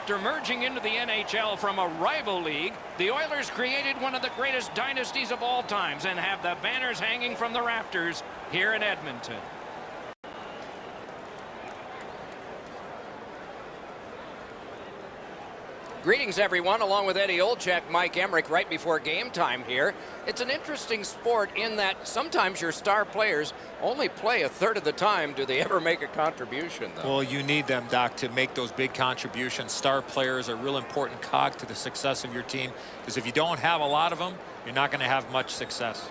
After merging into the NHL from a rival league, the Oilers created one of the greatest dynasties of all times and have the banners hanging from the rafters here in Edmonton. Greetings, everyone, along with Eddie Olczyk, Mike Emrick, right before game time here. It's an interesting sport in that sometimes your star players only play a third of the time. Do they ever make a contribution, though? Well, you need them, Doc, to make those big contributions. Star players are a real important cog to the success of your team, because if you don't have a lot of them, you're not going to have much success.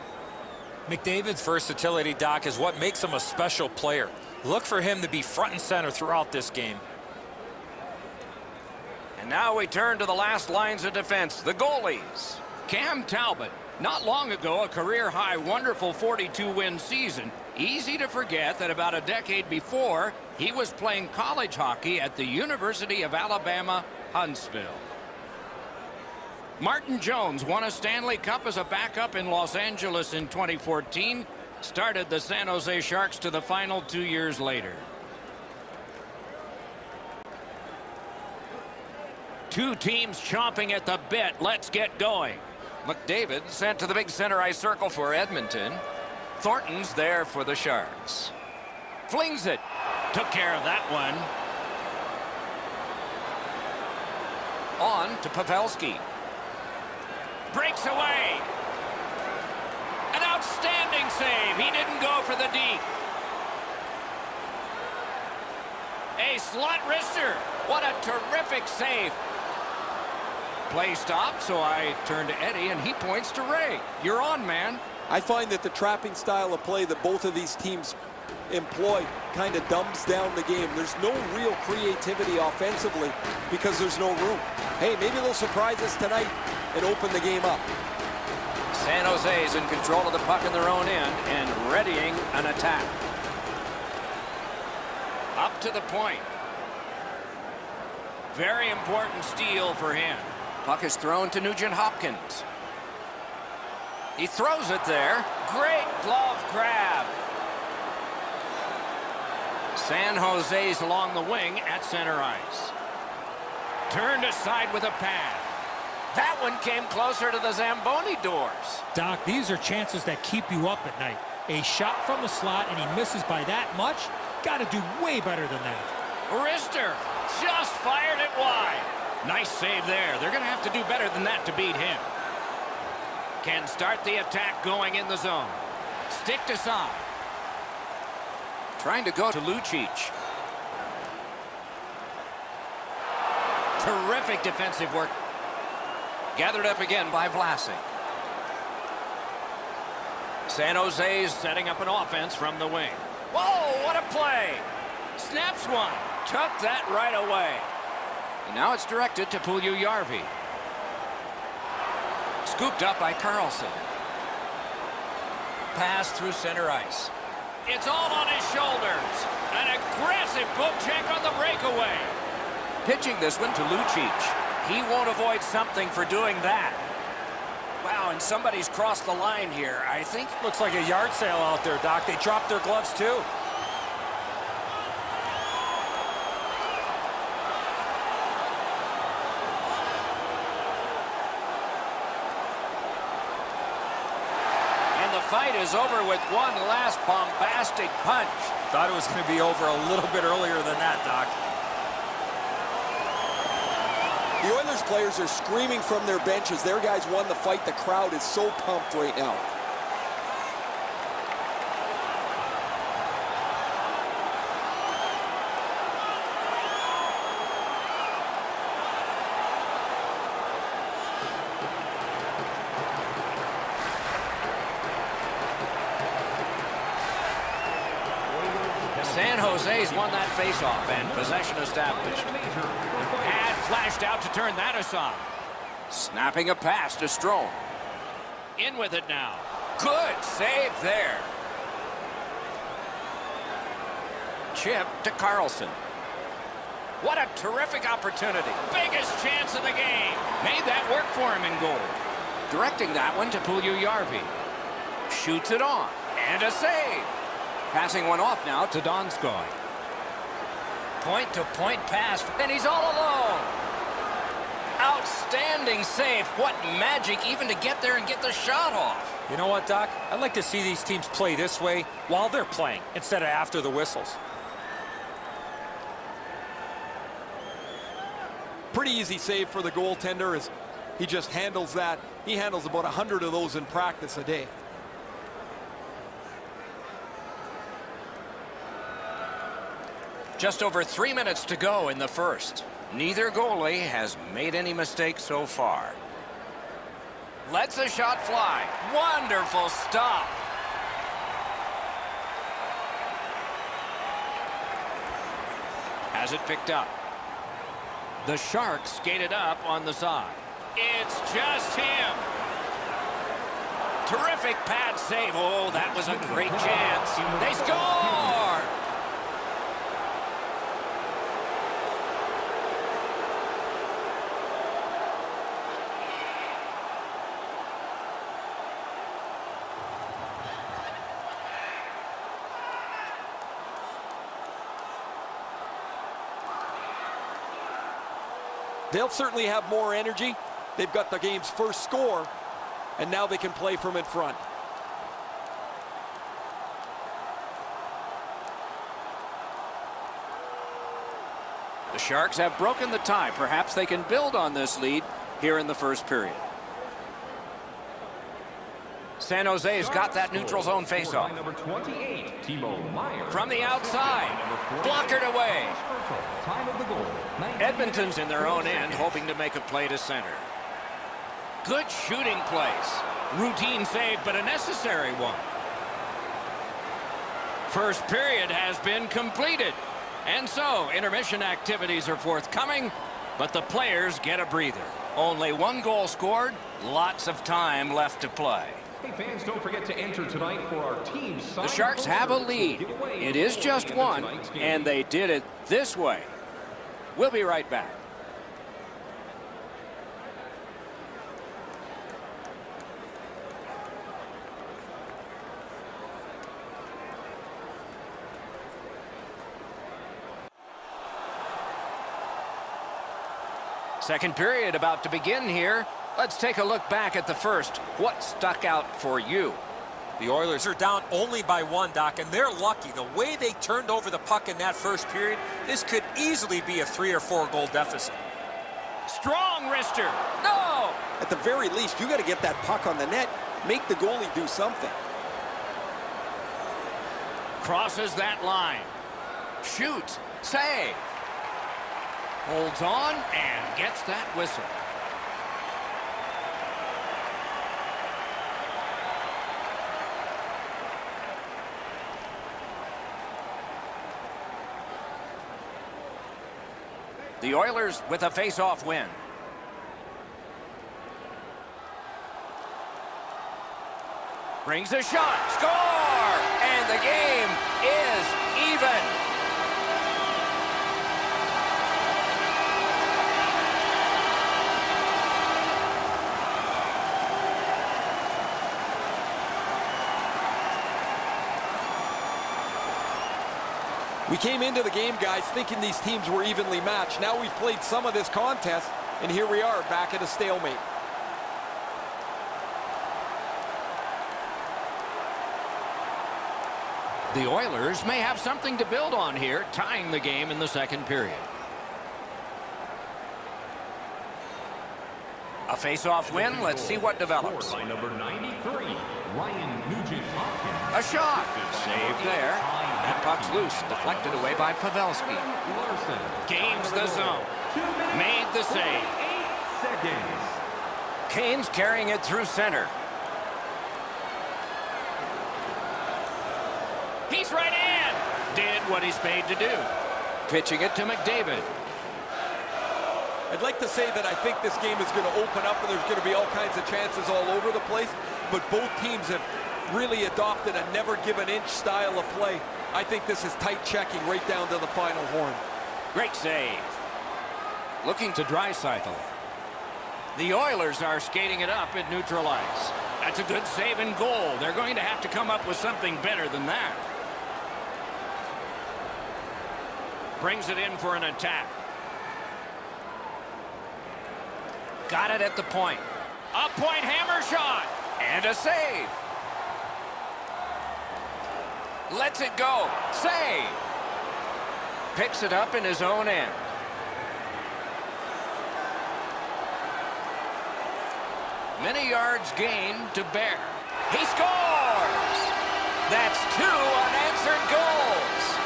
McDavid's versatility, Doc, is what makes him a special player. Look for him to be front and center throughout this game. And now we turn to the last lines of defense, the goalies. Cam Talbot, not long ago a career-high wonderful 42-win season. Easy to forget that about a decade before, he was playing college hockey at the University of Alabama, Huntsville. Martin Jones won a Stanley Cup as a backup in Los Angeles in 2014, started the San Jose Sharks to the final 2 years later. Two teams chomping at the bit. Let's get going. McDavid sent to the big center ice circle for Edmonton. Thornton's there for the Sharks. Flings it. Took care of that one. On to Pavelski. Breaks away. An outstanding save. He didn't go for the deep. A slot wrister. What a terrific save. Play stopped, so I turn to Eddie, and he points to Ray. You're on, man. I find that the trapping style of play that both of these teams employ kind of dumbs down the game. There's no real creativity offensively because there's no room. Hey, maybe they'll surprise us tonight and open the game up. San Jose's in control of the puck in their own end and readying an attack. Up to the point. Very important steal for him. Puck is thrown to Nugent Hopkins. He throws it there. Great glove grab. San Jose's along the wing at center ice. Turned aside with a pad. That one came closer to the Zamboni doors. Doc, these are chances that keep you up at night. A shot from the slot and he misses by that much. Got to do way better than that. Wrister just fired it wide. Nice save there. They're going to have to do better than that to beat him. Can start the attack going in the zone. Stick to side. Trying to go to Lucic. Terrific defensive work. Gathered up again by Vlasic. San Jose's setting up an offense from the wing. Whoa, what a play. Snaps one. Took that right away. And now it's directed to Puljujärvi. Scooped up by Carlson. Pass through center ice. It's all on his shoulders. An aggressive poke check on the breakaway. Pitching this one to Lucic. He won't avoid something for doing that. Wow, and somebody's crossed the line here. I think Looks like a yard sale out there, Doc. They dropped their gloves, too. fight is over with one last bombastic punch. Thought it was going to be over a little bit earlier than that, Doc. The Oilers players are screaming from their benches. Their guys won the fight. The crowd is so pumped right now. San Jose's won that faceoff and possession established. Pad flashed out to turn that aside. Snapping a pass to Strome. In with it now. Good save there. Chip to Carlson. What a terrific opportunity. Biggest chance of the game. Made that work for him in goal. Directing that one to Puljujärvi. Shoots it on. And a save. Passing one off now to Donskoy. Point-to-point pass, and he's all alone. Outstanding save. What magic even to get there and get the shot off. You know what, Doc? I'd like to see these teams play this way while they're playing instead of after the whistles. Pretty easy save for the goaltender as he just handles that. He handles about 100 of those in practice a day. Just over 3 minutes to go in the first. Neither goalie has made any mistakes so far. Lets a shot fly. Wonderful stop. Has it picked up. The Sharks skated up on the side. It's just him. Terrific pad save. Oh, that was a great chance. They score! They'll certainly have more energy. They've got the game's first score, and now they can play from in front. The Sharks have broken the tie. Perhaps they can build on this lead here in the first period. San Jose's got that neutral zone faceoff. Number 28, Timo Meyer. From the outside, blockered away. Time of the goal. Edmonton's in their own end, hoping to make a play to center. Good shooting place. Routine save, but a necessary one. First period has been completed. And so, intermission activities are forthcoming, but the players get a breather. Only one goal scored, lots of time left to play. Hey fans, don't forget to enter tonight for our team. The Sharks have a lead. It is just one, and they did it this way. We'll be right back. Second period about to begin here. Let's take a look back at the first. What stuck out for you? The Oilers are down only by one, Doc, and they're lucky. The way they turned over the puck in that first period, this could easily be a 3 or 4 goal deficit. Strong wrister. No! At the very least, you got to get that puck on the net. Make the goalie do something. Crosses that line. Shoots. Save. Holds on and gets that whistle. The Oilers with a face-off win. Brings a shot. Score! And the game is even. We came into the game, guys, thinking these teams were evenly matched. Now we've played some of this contest, and here we are back at a stalemate. The Oilers may have something to build on here, tying the game in the second period. A face-off win. Let's see what develops. By number 93, Ryan Nugent-Hopkins. A shot. Saved there. That puck's loose. Deflected away by Pavelski. Larson. Gains the zone. Made the save. 8 seconds. Kane's carrying it through center. He's right in. Did what he's paid to do. Pitching it to McDavid. I'd like to say that I think this game is going to open up and there's going to be all kinds of chances all over the place, but both teams have really adopted a never give an inch style of play. I think this is tight checking right down to the final horn. Great save. Looking to Draisaitl. The Oilers are skating it up at neutral ice. That's a good save and goal. They're going to have to come up with something better than that. Brings it in for an attack. Got it at the point. A point hammer shot. And a save. Lets it go. Save. Picks it up in his own end. Many yards gained to Bear. He scores! That's 2 unanswered goals.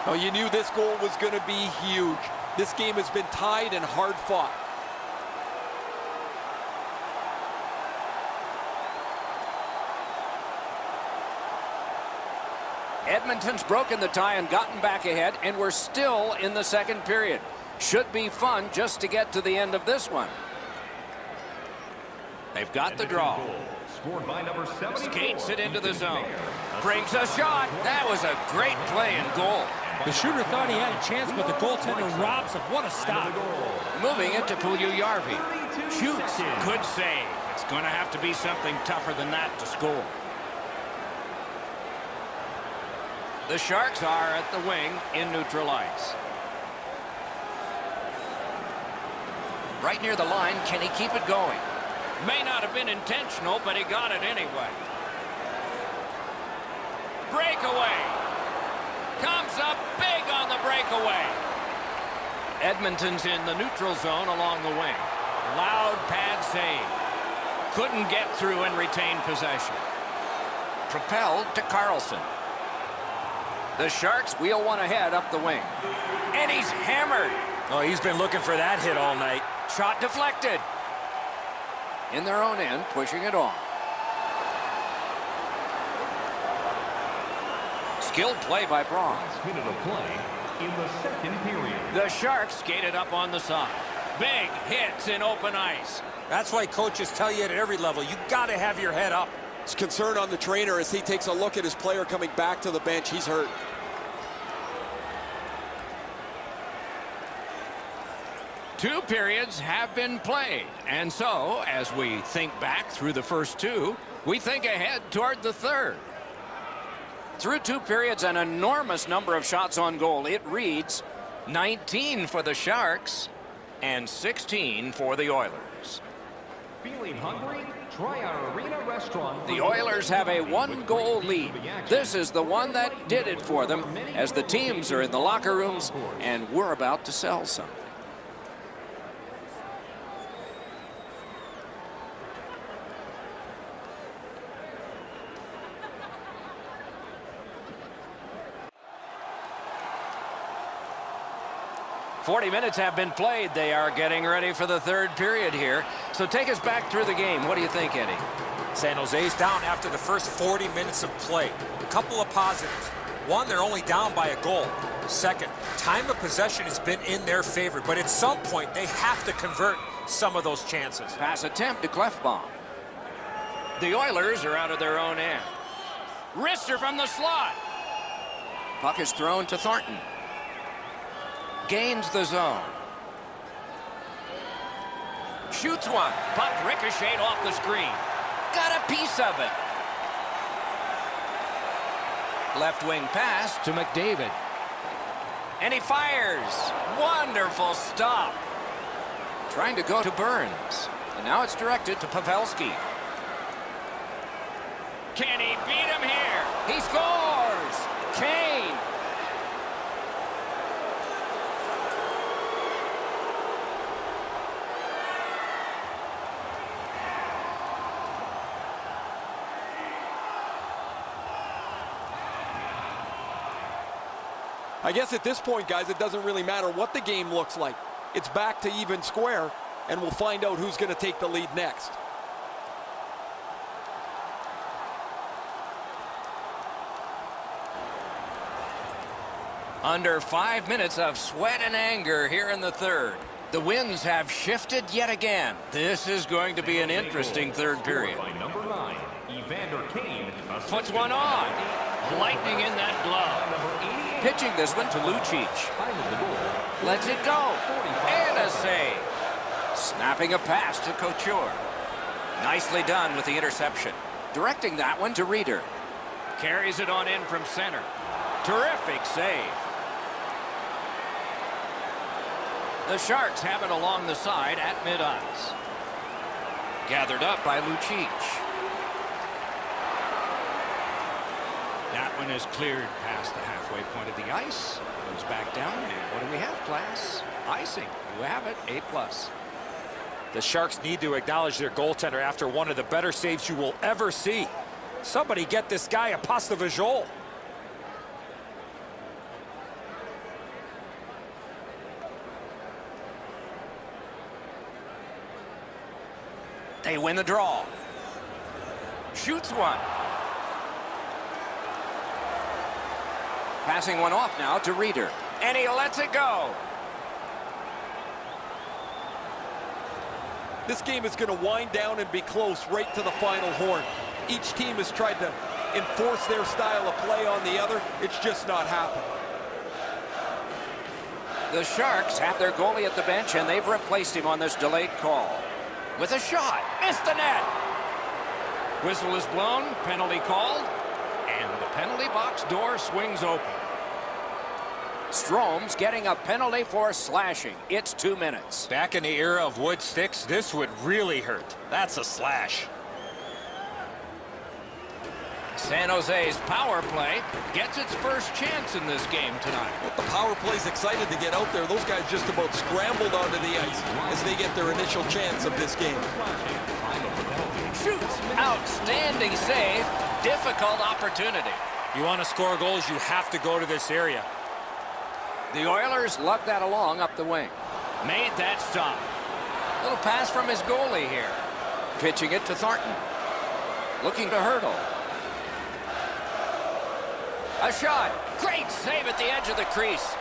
Oh, you knew this goal was going to be huge. This game has been tied and hard fought. Edmonton's broken the tie and gotten back ahead, and we're still in the second period. Should be fun just to get to the end of this one. They've got the draw. Scored by number 74. Skates it into the zone. Brings a shot. That was a great play and goal. The shooter thought he had a chance, but the goaltender robs him. What a stop. Moving it to Puljujärvi. Shoots. Good save. It's going to have to be something tougher than that to score. The Sharks are at the wing in neutral ice. Right near the line. Can he keep it going? May not have been intentional, but he got it anyway. Breakaway. Comes up big on the breakaway. Edmonton's in the neutral zone along the wing. Loud pad save. Couldn't get through and retain possession. Propelled to Carlson. The Sharks wheel one ahead up the wing. And he's hammered. Oh, he's been looking for that hit all night. Shot deflected. In their own end, pushing it on. Skilled play by Braun. Last minute of play in the second period. The Sharks skated up on the side. Big hits in open ice. That's why coaches tell you at every level, you got to have your head up. It's concern on the trainer as he takes a look at his player coming back to the bench. He's hurt. Two periods have been played. And so, as we think back through the first two, we think ahead toward the third. Through two periods, an enormous number of shots on goal. It reads 19 for the Sharks and 16 for the Oilers. Feeling hungry? Try our arena restaurant. The Oilers have a one-goal lead. This is the one that did it for them as the teams are in the locker rooms and we're about to sell something. "40 minutes have been played. They are getting ready for the third period here. So take us back through the game. What do you think, Eddie? San Jose's down after the first 40 minutes of play. A couple of positives. One, they're only down by a goal. Second, time of possession has been in their favor, but at some point they have to convert some of those chances. Pass attempt to Clefbaum. The Oilers are out of their own end. Wrister from the slot. Puck is thrown to Thornton. Gains the zone. Shoots one. Puck ricocheted off the screen. Got a piece of it. Left wing pass to McDavid. And he fires. Wonderful stop. Trying to go to Burns. And now it's directed to Pavelski. Can he beat him here? He scores. Kane. I guess at this point, guys, it doesn't really matter what the game looks like. It's back to even square, and we'll find out who's going to take the lead next. Under 5 minutes of sweat and anger here in the third. The winds have shifted yet again. This is going to be an interesting third period. By number 9, Evander Kane. Puts one on. Lightning in that glove. Pitching this one to Lucic. Lets it go. And a save. Snapping a pass to Couture. Nicely done with the interception. Directing that one to Reeder. Carries it on in from center. Terrific save. The Sharks have it along the side at mid-ice. Gathered up by Lucic. That one is cleared past the halfway point of the ice. Goes back down. And what do we have, class? Icing. You have it. A+. The Sharks need to acknowledge their goaltender after one of the better saves you will ever see. Somebody get this guy a pasta visual. They win the draw. Shoots one. Passing one off now to Reeder. And he lets it go. This game is going to wind down and be close right to the final horn. Each team has tried to enforce their style of play on the other. It's just not happening. The Sharks have their goalie at the bench, and they've replaced him on this delayed call. With a shot. Missed the net. Whistle is blown. Penalty called. And the penalty box door swings open. Strome's getting a penalty for slashing. It's 2 minutes. Back in the era of wood sticks, this would really hurt. That's a slash. San Jose's power play gets its first chance in this game tonight. The power play's excited to get out there. Those guys just about scrambled onto the ice as they get their initial chance of this game. Shoots. Outstanding save. Difficult opportunity. You want to score goals, you have to go to this area. The Oilers lug that along up the wing. Made that stop. Little pass from his goalie here. Pitching it to Thornton. Looking to Hurdle. A shot. Great save at the edge of the crease.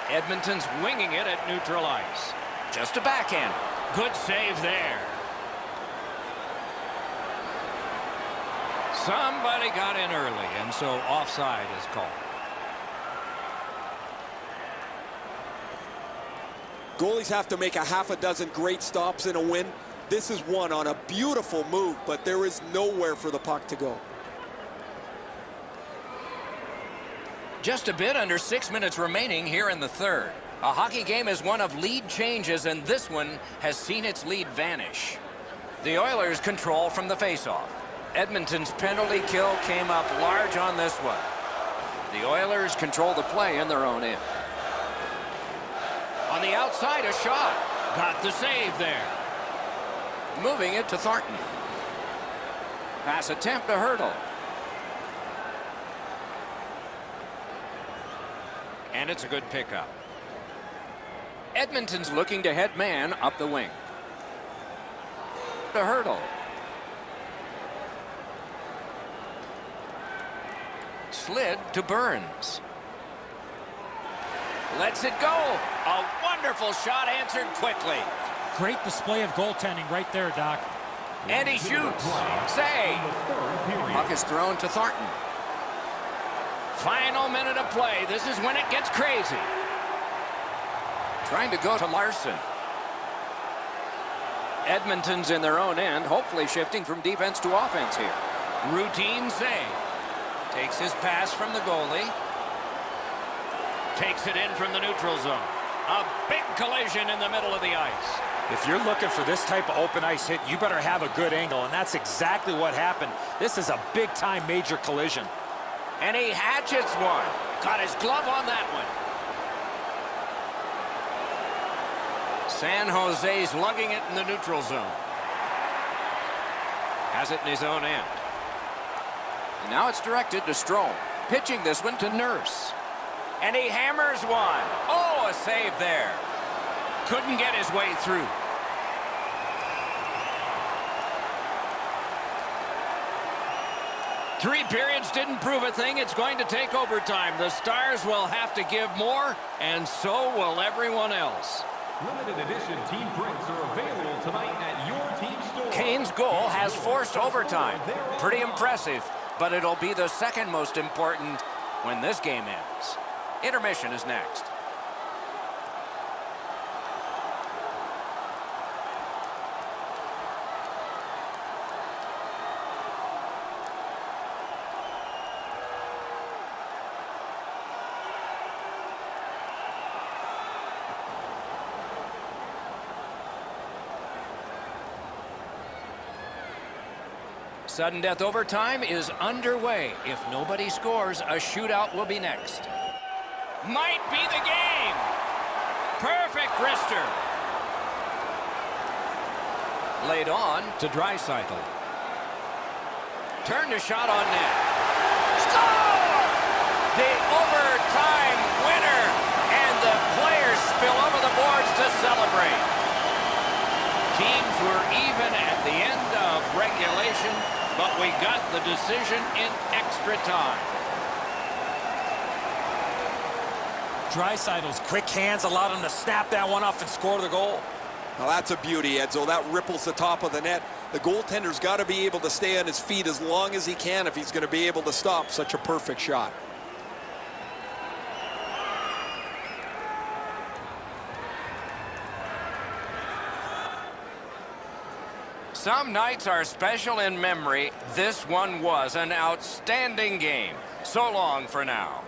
Edmonton's winging it at neutral ice. Just a backhand. Good save there. Somebody got in early, and so offside is called. Goalies have to make a half a dozen great stops in a win. This is one on a beautiful move, but there is nowhere for the puck to go. Just a bit under 6 minutes remaining here in the third. A hockey game is one of lead changes, and this one has seen its lead vanish. The Oilers control from the faceoff. Edmonton's penalty kill came up large on this one. The Oilers control the play in their own end. On the outside, a shot. Got the save there. Moving it to Thornton. Pass attempt to Hurdle. And it's a good pickup. Edmonton's looking to head man up the wing. To Hurdle. Slid to Burns. Lets it go. A wonderful shot answered quickly. Great display of goaltending right there, Doc. And he shoots. Save. Puck is thrown to Thornton. Final minute of play. This is when it gets crazy. Trying to go to Larson. Edmonton's in their own end, hopefully shifting from defense to offense here. Routine save. Takes his pass from the goalie. Takes it in from the neutral zone. A big collision in the middle of the ice. If you're looking for this type of open ice hit, you better have a good angle, and that's exactly what happened. This is a big-time major collision. And he hatchets one. Got his glove on that one. San Jose's lugging it in the neutral zone. Has it in his own end. And now it's directed to Strome. Pitching this one to Nurse. And he hammers one. Oh, a save there. Couldn't get his way through. Three periods didn't prove a thing. It's going to take overtime. The Stars will have to give more, and so will everyone else. Limited edition team prints are available tonight at your team store. Kane's goal has forced overtime. Pretty impressive, but it'll be the second most important when this game ends. Intermission is next. Sudden death overtime is underway. If nobody scores, a shootout will be next. Might be the game. Perfect wrister. Laid on to Draisaitl. Turned a shot on net. Score! The overtime winner. And the players spill over the boards to celebrate. Teams were even at the end of regulation, but we got the decision in extra time. Draisaitl's quick hands allowed him to snap that one off and score the goal. Now that's a beauty, Edzo. That ripples the top of the net. The goaltender's got to be able to stay on his feet as long as he can if he's going to be able to stop such a perfect shot. Some nights are special in memory. This one was an outstanding game. So long for now.